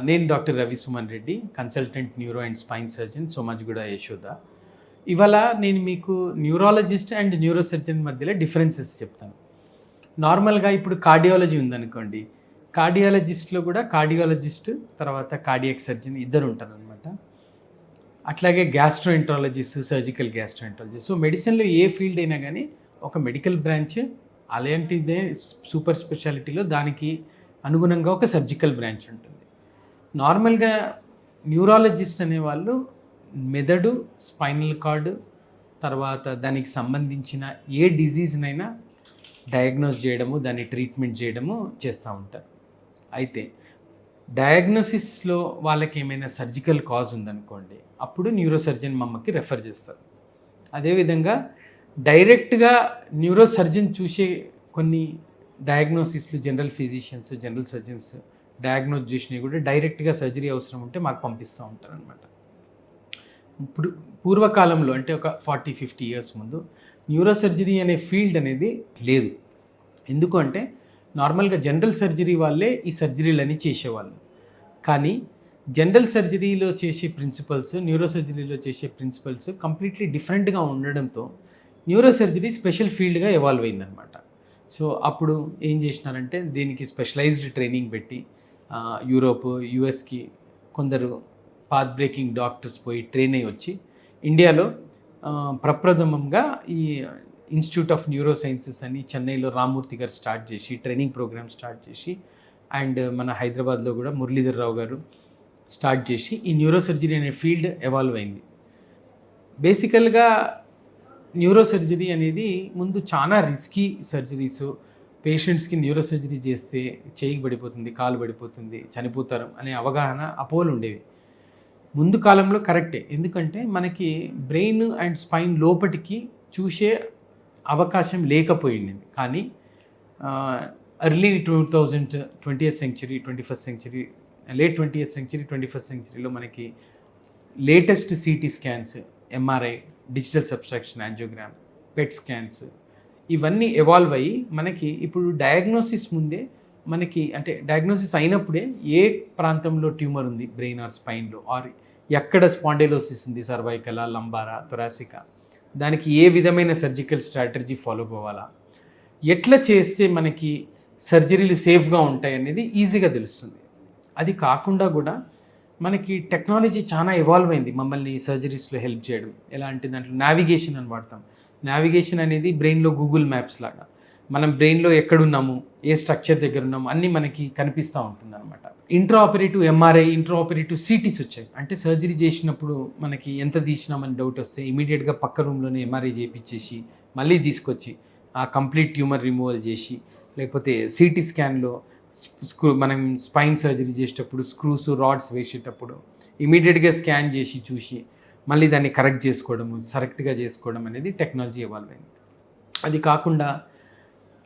నేను doctor Ravi Suman Reddy, consultant neuro and spine surgeon, Somajiguda, Yashoda. ఇవాళ నేను మీకు న్యూరాలజిస్ట్ అండ్ న్యూరో సర్జన్ మధ్యలో డిఫరెన్సెస్ చెప్తాను. నార్మల్గా ఇప్పుడు కార్డియాలజీ ఉందనుకోండి, కార్డియాలజిస్ట్లో కూడా కార్డియాలజిస్ట్ తర్వాత కార్డియాక్ సర్జన్ ఇద్దరు ఉంటారనమాట. అట్లాగే గ్యాస్ట్రోఎంట్రాలజిస్ట్, సర్జికల్ గ్యాస్ట్రోఎంట్రాలజిస్ట్. సో మెడిసిన్లో ఏ ఫీల్డ్ అయినా కానీ ఒక మెడికల్ బ్రాంచ్, అలాంటిదే సూపర్ స్పెషాలిటీలో దానికి అనుగుణంగా ఒక సర్జికల్ బ్రాంచ్ ఉంటుంది. నార్మల్గా న్యూరాలజిస్ట్ అనేవాళ్ళు మెదడు, స్పైనల్ కార్డు, తర్వాత దానికి సంబంధించిన ఏ డిజీజ్నైనా డయాగ్నోస్ చేయడము, దాన్ని ట్రీట్మెంట్ చేయడము చేస్తూ ఉంటారు. అయితే డయాగ్నోసిస్లో వాళ్ళకి ఏమైనా సర్జికల్ కాజ్ ఉందనుకోండి, అప్పుడు న్యూరో సర్జన్ మమ్మకి రెఫర్ చేస్తారు. అదేవిధంగా డైరెక్ట్గా న్యూరో సర్జన్ చూసే కొన్ని డయాగ్నోసిస్లు general physicians, general surgeons diagnose చేసినవి కూడా డైరెక్ట్గా సర్జరీ అవసరం ఉంటే మాకు పంపిస్తూ ఉంటారు అనమాట. ఇప్పుడు పూర్వకాలంలో అంటే ఒక 40-50 ఇయర్స్ ముందు న్యూరో సర్జరీ అనే ఫీల్డ్ అనేది లేదు. ఎందుకు అంటే నార్మల్గా జనరల్ సర్జరీ వాళ్ళే ఈ సర్జరీలని చేసేవాళ్ళు. కానీ జనరల్ సర్జరీలో చేసే ప్రిన్సిపల్స్, న్యూరో సర్జరీలో చేసే ప్రిన్సిపల్స్ కంప్లీట్లీ డిఫరెంట్గా ఉండడంతో న్యూరో సర్జరీ స్పెషల్ ఫీల్డ్గా ఎవాల్వ్ అయిందనమాట. సో అప్పుడు ఏం చేసినారంటే దీనికి స్పెషలైజ్డ్ ట్రైనింగ్ పెట్టి యూరోప్, యుఎస్కి కొందరు పాత్ బ్రేకింగ్ డాక్టర్స్ పోయి ట్రైన్ అయ్యి వచ్చి ఇండియాలో ప్రప్రథమంగా ఈ ఇన్స్టిట్యూట్ ఆఫ్ న్యూరో సైన్సెస్ అని చెన్నైలో రామ్మూర్తి గారు స్టార్ట్ చేసి ట్రైనింగ్ ప్రోగ్రామ్ స్టార్ట్ చేసి, అండ్ మన హైదరాబాద్లో కూడా మురళీధర్ రావు గారు స్టార్ట్ చేసి ఈ న్యూరో సర్జరీ అనే ఫీల్డ్ ఎవాల్వ్ అయింది. బేసికల్గా న్యూరో సర్జరీ అనేది ముందు చాలా రిస్కీ సర్జరీస్, పేషెంట్స్కి న్యూరో సర్జరీ చేస్తే చేయికి పడిపోతుంది, కాలు పడిపోతుంది, చనిపోతారు అనే అవగాహన అపోహలు ఉండేవి. ముందు కాలంలో కరెక్టే, ఎందుకంటే మనకి బ్రెయిన్ అండ్ స్పైన్ లోపటికి చూసే అవకాశం లేకపోయింది. కానీ early 20th century, 21st century, late 20th century, 21st సెంచరీలో మనకి latest CT scans, MRI, digital subtraction angiogram, PET scans ఇవన్నీ ఎవాల్వ్ అయ్యి మనకి ఇప్పుడు డయాగ్నోసిస్ ముందే మనకి అంటే డయాగ్నోసిస్ అయినప్పుడే ఏ ప్రాంతంలో ట్యూమర్ ఉంది బ్రెయిన్ ఆర్ స్పైన్లో, ఆర్ ఎక్కడ స్పాండిలోసిస్ ఉంది, సర్వైకలా, లంబారా, థొరాసికా, దానికి ఏ విధమైన సర్జికల్ స్ట్రాటజీ ఫాలో అవ్వాలా, ఎట్లా చేస్తే మనకి సర్జరీలు సేఫ్గా ఉంటాయి అనేది ఈజీగా తెలుస్తుంది. అది కాకుండా కూడా మనకి టెక్నాలజీ చాలా ఎవాల్వ్ అయింది మమ్మల్ని సర్జరీస్లో హెల్ప్ చేయడం. ఎలా అంటే దాంట్లో నావిగేషన్ అని వాడతాం. నావిగేషన్ అనేది బ్రెయిన్లో గూగుల్ మ్యాప్స్ లాగా మనం బ్రెయిన్లో ఎక్కడున్నాము, ఏ స్ట్రక్చర్ దగ్గర ఉన్నాము అన్నీ మనకి కనిపిస్తూ ఉంటుంది అనమాట. Intra operative MRI, intra operative cities వచ్చాయి. అంటే సర్జరీ చేసినప్పుడు మనకి ఎంత తీసినామని డౌట్ వస్తే ఇమీడియట్గా పక్క రూమ్లోనే ఎంఆర్ఐ చేయించేసి మళ్ళీ తీసుకొచ్చి ఆ కంప్లీట్ ట్యూమర్ రిమూవల్ చేసి, లేకపోతే సిటీ స్కాన్లో మనం స్పైన్ సర్జరీ చేసేటప్పుడు స్క్రూస్, రాడ్స్ వేసేటప్పుడు ఇమీడియట్గా స్కాన్ చేసి చూసి మళ్ళీ దాన్ని కరెక్ట్ చేసుకోవడం అనేది టెక్నాలజీ ఎవాల్వ్ అయింది. అది కాకుండా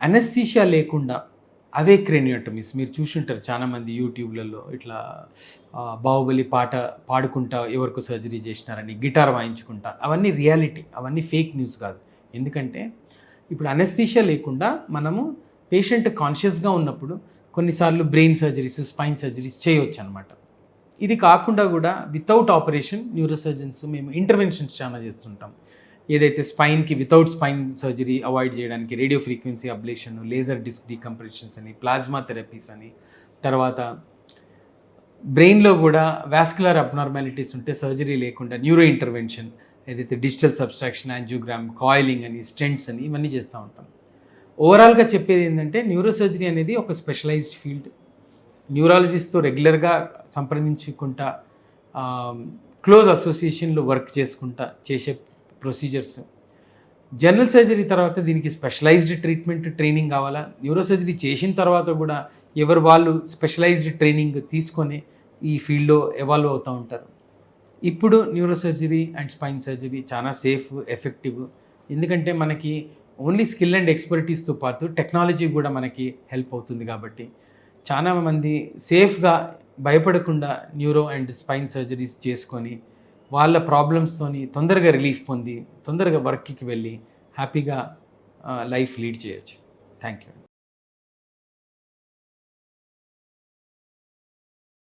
అనస్థీషియా లేకుండా అవే క్రేనియోటమీస్ మీరు చూసుంటారు చాలామంది యూట్యూబ్లలో, ఇట్లా బాహుబలి పాట పాడుకుంటా ఎవరికో సర్జరీ చేసినారని, గిటార్ వాయించుకుంటా, అవన్నీ రియాలిటీ, అవన్నీ ఫేక్ న్యూస్ కాదు. ఎందుకంటే ఇప్పుడు అనస్థీషియా లేకుండా మనము పేషెంట్ కాన్షియస్గా ఉన్నప్పుడు కొన్నిసార్లు బ్రెయిన్ సర్జరీస్, స్పైన్ సర్జరీస్ చేయవచ్చు అనమాట. ఇది కాకుండా కూడా వితౌట్ ఆపరేషన్ న్యూరో సర్జన్స్ మేము ఇంటర్వెన్షన్స్ చాలా చేస్తుంటాం. ఏదైతే స్పైన్కి వితౌట్ స్పైన్ సర్జరీ అవాయిడ్ చేయడానికి radio frequency ablation, laser disc decompressions అని, ప్లాజ్మా థెరపీస్ అని, తర్వాత బ్రెయిన్లో కూడా వాస్కులర్ అబ్నార్మాలిటీస్ ఉంటే సర్జరీ లేకుండా న్యూరో ఇంటర్వెన్షన్, ఏదైతే డిజిటల్ సబ్స్ట్రాక్షన్ యాంజియోగ్రామ్, కాయిలింగ్ అని, స్టెంట్స్ అని ఇవన్నీ చేస్తూ ఉంటాం. ఓవరాల్గా చెప్పేది ఏంటంటే న్యూరో సర్జరీ అనేది ఒక స్పెషలైజ్డ్ ఫీల్డ్. న్యూరాలజిస్ట్తో రెగ్యులర్గా సంప్రదించుకుంటా, క్లోజ్ అసోసియేషన్లో వర్క్ చేసుకుంటా చేసే ప్రొసీజర్స్. జనరల్ సర్జరీ తర్వాత దీనికి స్పెషలైజ్డ్ ట్రీట్మెంట్, ట్రైనింగ్ కావాలా. న్యూరో సర్జరీ చేసిన తర్వాత కూడా ఎవరు వాళ్ళు స్పెషలైజ్డ్ ట్రైనింగ్ తీసుకొని ఈ ఫీల్డ్లో ఎవాల్వ్ అవుతూ ఉంటారు. ఇప్పుడు neuro surgery and spine surgery చాలా సేఫ్, ఎఫెక్టివ్. ఎందుకంటే మనకి ఓన్లీ స్కిల్ అండ్ ఎక్స్పర్టీస్తో పాటు టెక్నాలజీ కూడా మనకి హెల్ప్ అవుతుంది. కాబట్టి చాలామంది సేఫ్గా భయపడకుండా న్యూరో అండ్ స్పైన్ సర్జరీస్ చేసుకొని వాళ్ళ ప్రాబ్లమ్స్తోని తొందరగా రిలీఫ్ పొంది తొందరగా వర్క్కి వెళ్ళి హ్యాపీగా లైఫ్ లీడ్ చేయొచ్చు. Thank you.